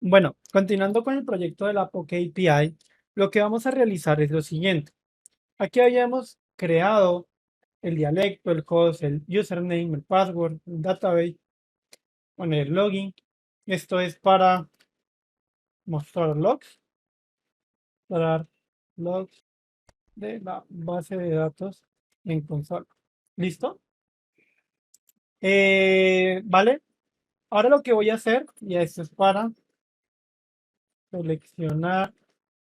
Bueno, continuando con el proyecto de la Poke API, lo que vamos a realizar es lo siguiente. Aquí habíamos creado el dialecto, el host, el username, el password, el database, poner login. Esto es para mostrar mostrar logs de la base de datos en consola. ¿Listo? ¿Vale? Ahora lo que voy a hacer, y esto es para seleccionar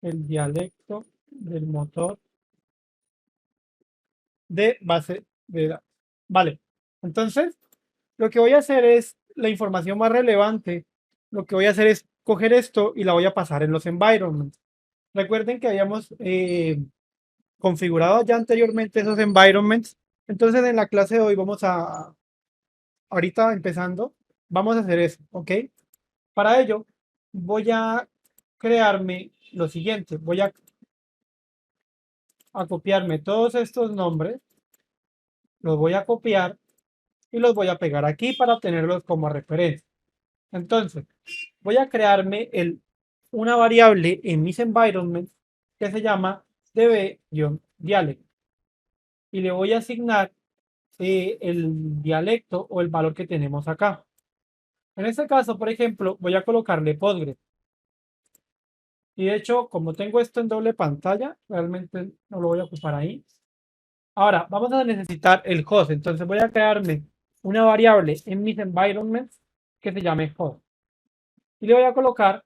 el dialecto del motor de base de datos. Vale, entonces lo que voy a hacer es la información más relevante. Lo que voy a hacer es coger esto y la voy a pasar en los environments. Recuerden que habíamos configurado ya anteriormente esos environments. Entonces en la clase de hoy ahorita empezando, vamos a hacer eso, ¿ok? Para ello voy a crearme lo siguiente. Voy a copiarme todos estos nombres, los voy a copiar y los voy a pegar aquí para tenerlos como referencia. Entonces, voy a crearme una variable en mis environments que se llama db-dialect y le voy a asignar el dialecto o el valor que tenemos acá. En este caso, por ejemplo, voy a colocarle Postgres. Y de hecho, como tengo esto en doble pantalla, realmente no lo voy a ocupar ahí. Ahora, vamos a necesitar el host. Entonces voy a crearme una variable en mis environments que se llame host. Y le voy a colocar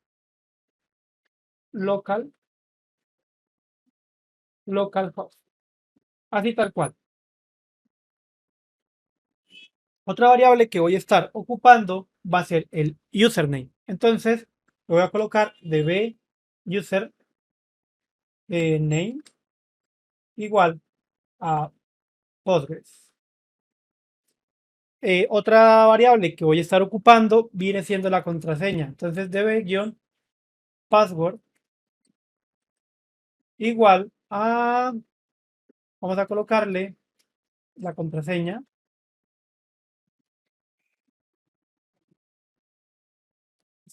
local, localhost. Así tal cual. Otra variable que voy a estar ocupando va a ser el username. Entonces, lo voy a colocar db username igual a Postgres. Otra variable que voy a estar ocupando viene siendo la contraseña. Entonces, db-password igual a, vamos a colocarle la contraseña.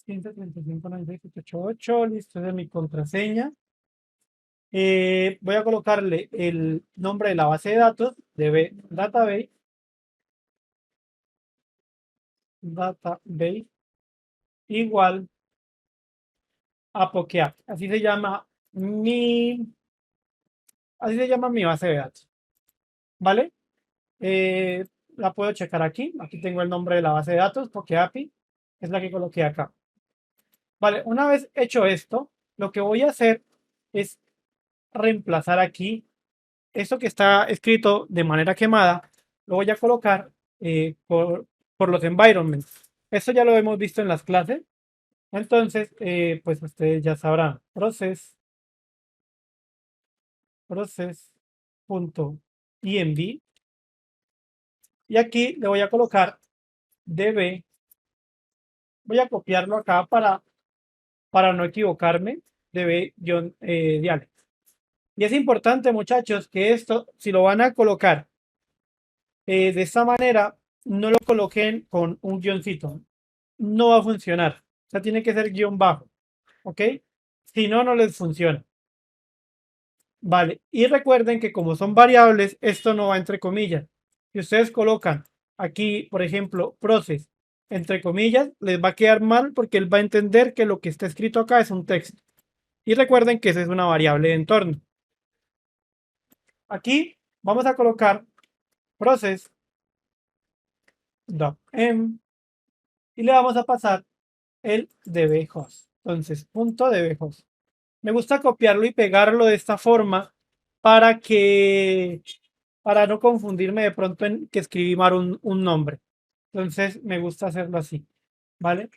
135.96.788, listo, esa es mi contraseña. Voy a colocarle el nombre de la base de datos, database igual a Pokeapp. Así se llama mi base de datos, ¿vale? Eh, la puedo checar aquí. Aquí tengo el nombre de la base de datos, Pokeapi, es la que coloqué acá. Vale, una vez hecho esto, lo que voy a hacer es reemplazar aquí esto que está escrito de manera quemada, lo voy a colocar por los environments. Esto ya lo hemos visto en las clases. Entonces, pues ustedes ya sabrán. Process.env. Y aquí le voy a colocar db. Voy a copiarlo acá para no equivocarme. db-dialect. Y es importante, muchachos, que esto, si lo van a colocar de esta manera, no lo coloquen con un guioncito. No va a funcionar. O sea, tiene que ser guión bajo. ¿Ok? Si no, no les funciona. Vale. Y recuerden que como son variables, esto no va entre comillas. Si ustedes colocan aquí, por ejemplo, process entre comillas, les va a quedar mal porque él va a entender que lo que está escrito acá es un texto. Y recuerden que esa es una variable de entorno. Aquí vamos a colocar process.env y le vamos a pasar el dbhost. Entonces, punto dbhost. Me gusta copiarlo y pegarlo de esta forma para para no confundirme de pronto en que escribí mal un nombre. Entonces, me gusta hacerlo así, ¿vale?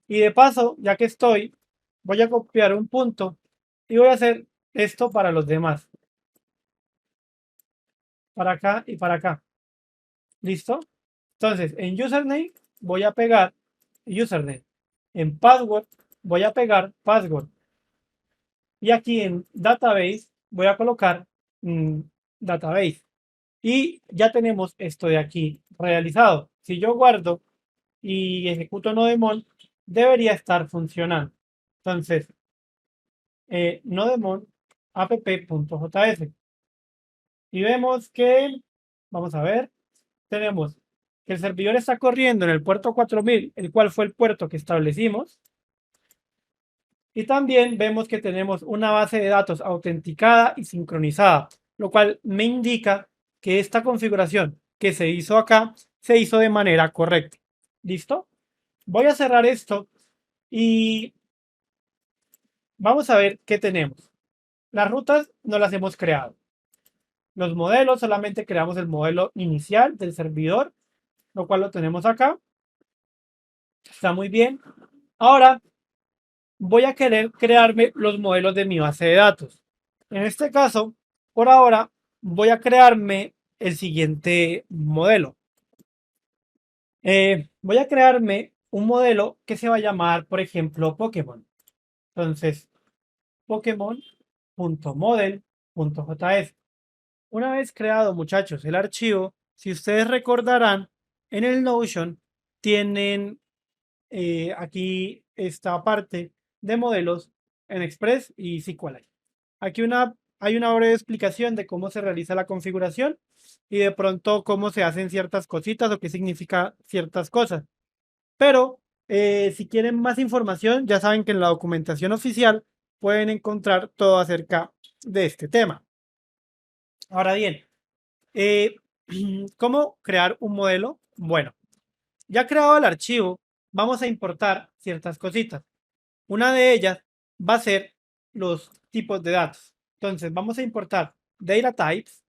Y de paso, ya que estoy, voy a copiar un punto y voy a hacer esto para los demás. Para acá y para acá. ¿Listo? Entonces, en username voy a pegar username. En password voy a pegar password. Y aquí en database voy a colocar database. Y ya tenemos esto de aquí realizado. Si yo guardo y ejecuto nodemon, debería estar funcionando. Entonces, nodemon app.js. Y vemos que, vamos a ver, tenemos que el servidor está corriendo en el puerto 4000, el cual fue el puerto que establecimos. Y también vemos que tenemos una base de datos autenticada y sincronizada, lo cual me indica que esta configuración que se hizo acá se hizo de manera correcta. ¿Listo? Voy a cerrar esto y vamos a ver qué tenemos. Las rutas no las hemos creado. Los modelos solamente creamos el modelo inicial del servidor, lo cual lo tenemos acá. Está muy bien. Ahora voy a querer crearme los modelos de mi base de datos. En este caso, por ahora, voy a crearme el siguiente modelo. Voy a crearme un modelo que se va a llamar, por ejemplo, Pokémon. Entonces, Pokémon.model.js. Una vez creado, muchachos, el archivo, si ustedes recordarán, en el Notion tienen aquí esta parte de modelos en Express y SQLite. Aquí hay una breve explicación de cómo se realiza la configuración y de pronto cómo se hacen ciertas cositas o qué significa ciertas cosas. Pero si quieren más información, ya saben que en la documentación oficial pueden encontrar todo acerca de este tema. Ahora bien, ¿cómo crear un modelo? Bueno, ya creado el archivo, vamos a importar ciertas cositas. Una de ellas va a ser los tipos de datos. Entonces vamos a importar data types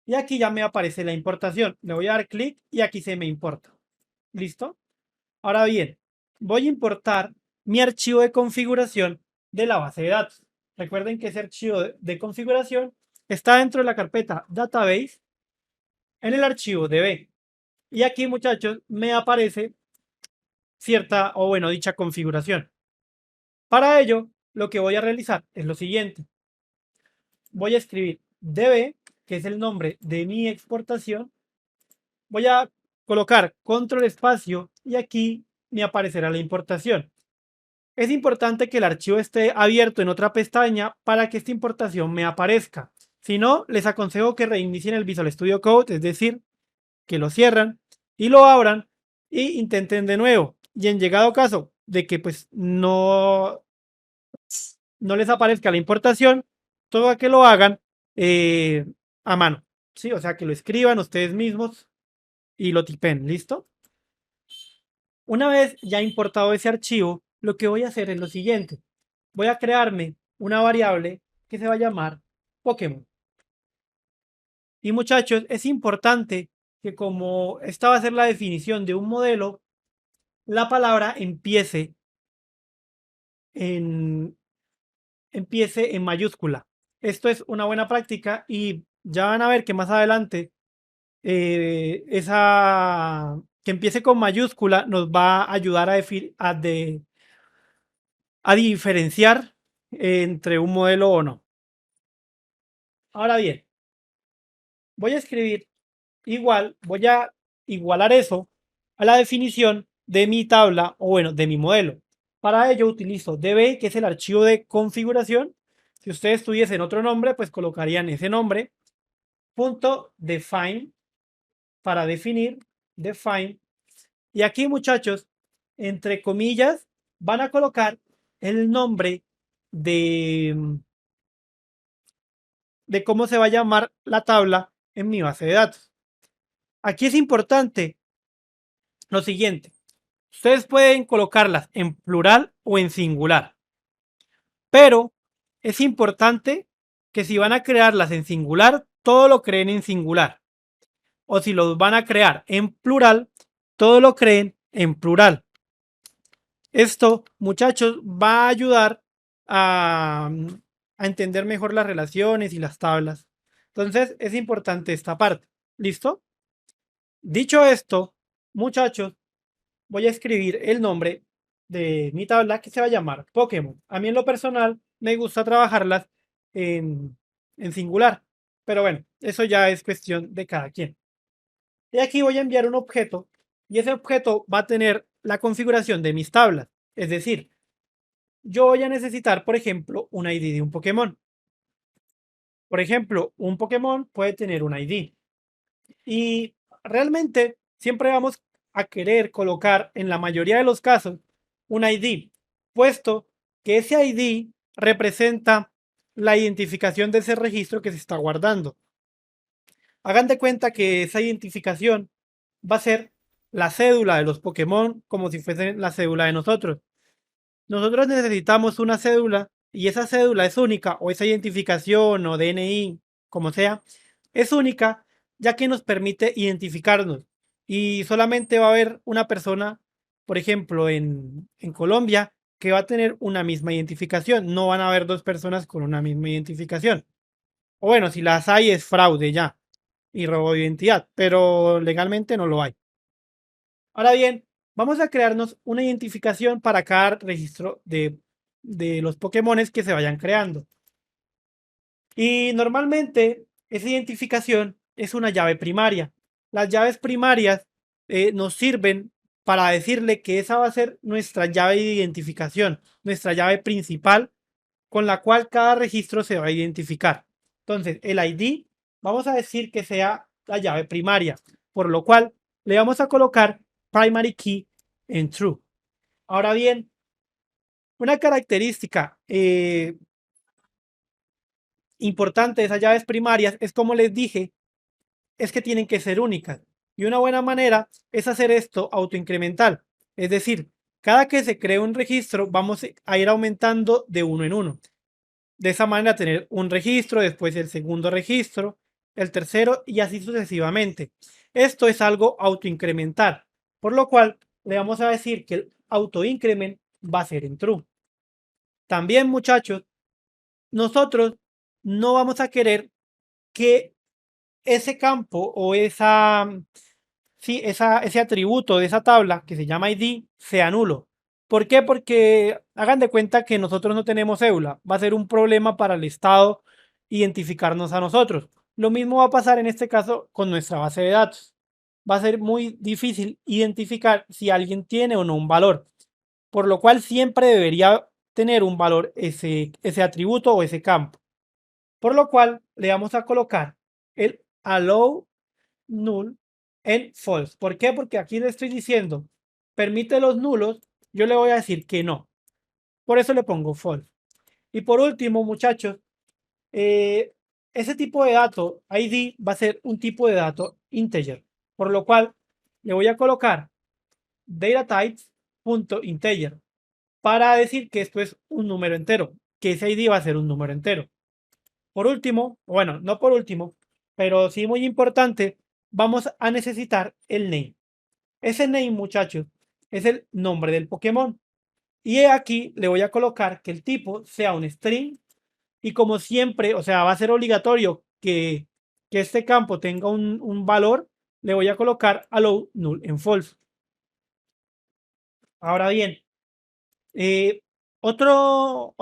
y aquí ya me aparece la importación. Le voy a dar clic y aquí se me importa. ¿Listo? Ahora bien, voy a importar mi archivo de configuración de la base de datos. Recuerden que ese archivo de configuración está dentro de la carpeta database en el archivo DB. Y aquí, muchachos, me aparece cierta, o bueno, dicha configuración. Para ello, lo que voy a realizar es lo siguiente. Voy a escribir db, que es el nombre de mi exportación. Voy a colocar control espacio y aquí me aparecerá la importación. Es importante que el archivo esté abierto en otra pestaña para que esta importación me aparezca. Si no, les aconsejo que reinicien el Visual Studio Code, es decir, que lo cierran y lo abran y intenten de nuevo. Y en llegado caso de que pues no les aparezca la importación, todo a que lo hagan a mano, ¿sí? O sea, que lo escriban ustedes mismos y lo tipen, ¿listo? Una vez ya importado ese archivo, lo que voy a hacer es lo siguiente. Voy a crearme una variable que se va a llamar Pokémon. Y muchachos, es importante que como esta va a ser la definición de un modelo, la palabra en, empiece en mayúscula. Esto es una buena práctica y ya van a ver que más adelante esa que empiece con mayúscula nos va a ayudar a diferenciar entre un modelo o no. Ahora bien, voy a escribir igual, voy a igualar eso a la definición de mi tabla o bueno, de mi modelo. Para ello utilizo db, que es el archivo de configuración. Si ustedes tuviesen otro nombre, pues colocarían ese nombre. Punto define, para definir, define. Y aquí, muchachos, entre comillas, van a colocar el nombre de, de cómo se va a llamar la tabla en mi base de datos. Aquí es importante lo siguiente. Ustedes pueden colocarlas en plural o en singular. Pero es importante que si van a crearlas en singular, todo lo creen en singular. O si los van a crear en plural, todo lo creen en plural. Esto, muchachos, va a ayudar a entender mejor las relaciones y las tablas. Entonces, es importante esta parte. ¿Listo? Dicho esto, muchachos, voy a escribir el nombre de mi tabla que se va a llamar Pokémon. A mí en lo personal me gusta trabajarlas en singular, pero bueno, eso ya es cuestión de cada quien. Y aquí voy a enviar un objeto y ese objeto va a tener la configuración de mis tablas. Es decir, yo voy a necesitar, por ejemplo, un ID de un Pokémon. Por ejemplo, un Pokémon puede tener un ID. Y realmente siempre vamos a querer colocar, en la mayoría de los casos, un ID, puesto que ese ID representa la identificación de ese registro que se está guardando. Hagan de cuenta que esa identificación va a ser la cédula de los Pokémon, como si fuese la cédula de nosotros. Nosotros necesitamos una cédula y esa cédula es única, o esa identificación o DNI, como sea, es única, ya que nos permite identificarnos. Y solamente va a haber una persona, por ejemplo, en Colombia, que va a tener una misma identificación. No van a haber dos personas con una misma identificación. O bueno, si las hay es fraude ya y robo de identidad, pero legalmente no lo hay. Ahora bien, vamos a crearnos una identificación para cada registro de los Pokémones que se vayan creando. Y normalmente esa identificación es una llave primaria. Las llaves primarias nos sirven para decirle que esa va a ser nuestra llave de identificación, nuestra llave principal con la cual cada registro se va a identificar. Entonces, el ID vamos a decir que sea la llave primaria, por lo cual le vamos a colocar primary key en true. Ahora bien, una característica importante de esas llaves primarias es, como les dije, es que tienen que ser únicas. Y una buena manera es hacer esto autoincremental. Es decir, cada que se cree un registro, vamos a ir aumentando de uno en uno. De esa manera tener un registro, después el segundo registro, el tercero y así sucesivamente. Esto es algo autoincremental, por lo cual le vamos a decir que el autoincrement va a ser en true. También, muchachos, nosotros no vamos a querer que ese campo o ese atributo de esa tabla que se llama ID sea nulo. ¿Por qué? Porque hagan de cuenta que nosotros no tenemos cédula. Va a ser un problema para el Estado identificarnos a nosotros. Lo mismo va a pasar en este caso con nuestra base de datos. Va a ser muy difícil identificar si alguien tiene o no un valor, por lo cual siempre debería tener un valor ese atributo o ese campo. Por lo cual le vamos a colocar el allow null en false. ¿Por qué? Porque aquí le estoy diciendo, permite los nulos, yo le voy a decir que no. Por eso le pongo false. Y por último, muchachos, ese tipo de dato, ID, va a ser un tipo de dato integer. Por lo cual, le voy a colocar datatypes.integer para decir que esto es un número entero, que ese ID va a ser un número entero. Por último, bueno, no por último, pero sí muy importante, vamos a necesitar el name. Ese name, muchachos, es el nombre del Pokémon. Y aquí le voy a colocar que el tipo sea un string. Y como siempre, o sea, va a ser obligatorio que este campo tenga un valor, le voy a colocar allow null en false. Ahora bien, otro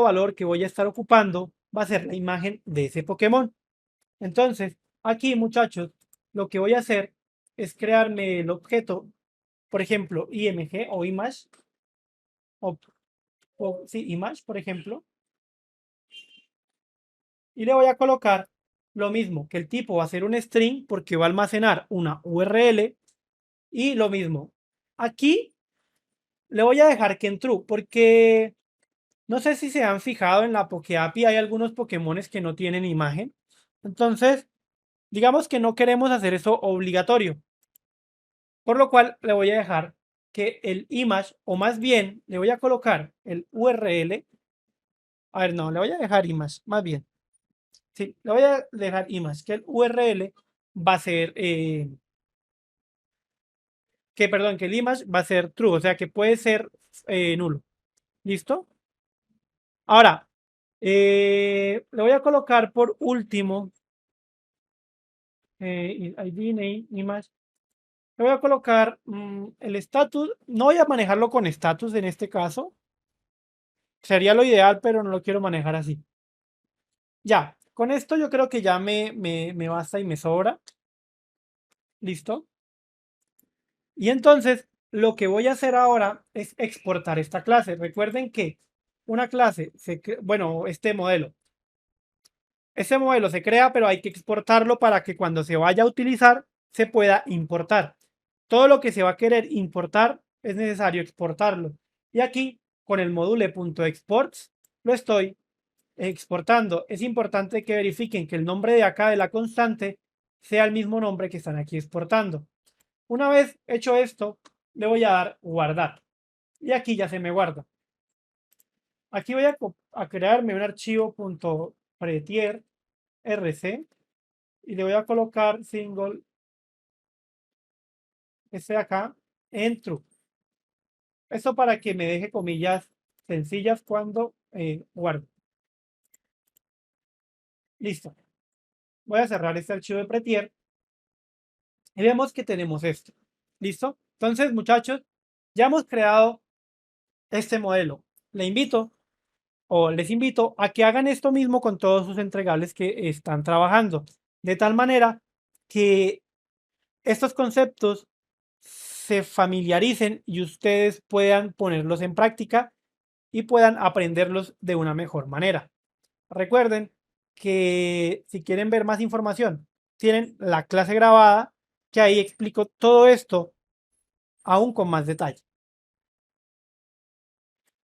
valor que voy a estar ocupando va a ser la imagen de ese Pokémon. Entonces, aquí, muchachos, lo que voy a hacer es crearme el objeto, por ejemplo, img o image, sí, image, por ejemplo, y le voy a colocar lo mismo, que el tipo va a ser un string porque va a almacenar una URL y lo mismo. Aquí le voy a dejar que en true porque no sé si se han fijado en la PokeAPI, hay algunos Pokémones que no tienen imagen. Entonces, digamos que no queremos hacer eso obligatorio. Por lo cual le voy a dejar que el image, o más bien le voy a colocar el URL. A ver, no, le voy a dejar image, más bien. Sí, le voy a dejar image, que el URL va a ser, perdón, que el image va a ser true, o sea que puede ser nulo. ¿Listo? Ahora, le voy a colocar por último, ID, name, image. Le voy a colocar el status. No voy a manejarlo con status en este caso. Sería lo ideal, pero no lo quiero manejar así. Ya, con esto yo creo que ya me basta y me sobra. ¿Listo? Y entonces lo que voy a hacer ahora es exportar esta clase. Recuerden que una clase, bueno, este modelo se crea, pero hay que exportarlo para que cuando se vaya a utilizar se pueda importar. Todo lo que se va a querer importar es necesario exportarlo. Y aquí con el module.exports lo estoy exportando. Es importante que verifiquen que el nombre de acá de la constante sea el mismo nombre que están aquí exportando. Una vez hecho esto, le voy a dar guardar. Y aquí ya se me guarda. Aquí voy a crearme un archivo .prettier rc y le voy a colocar single este de acá en true. Esto para que me deje comillas sencillas cuando guardo. Listo. Voy a cerrar este archivo de Prettier y vemos que tenemos esto. ¿Listo? Entonces, muchachos, ya hemos creado este modelo. Le invito o les invito a que hagan esto mismo con todos sus entregables que están trabajando. De tal manera que estos conceptos se familiaricen y ustedes puedan ponerlos en práctica y puedan aprenderlos de una mejor manera. Recuerden que si quieren ver más información, tienen la clase grabada, que ahí explico todo esto aún con más detalle.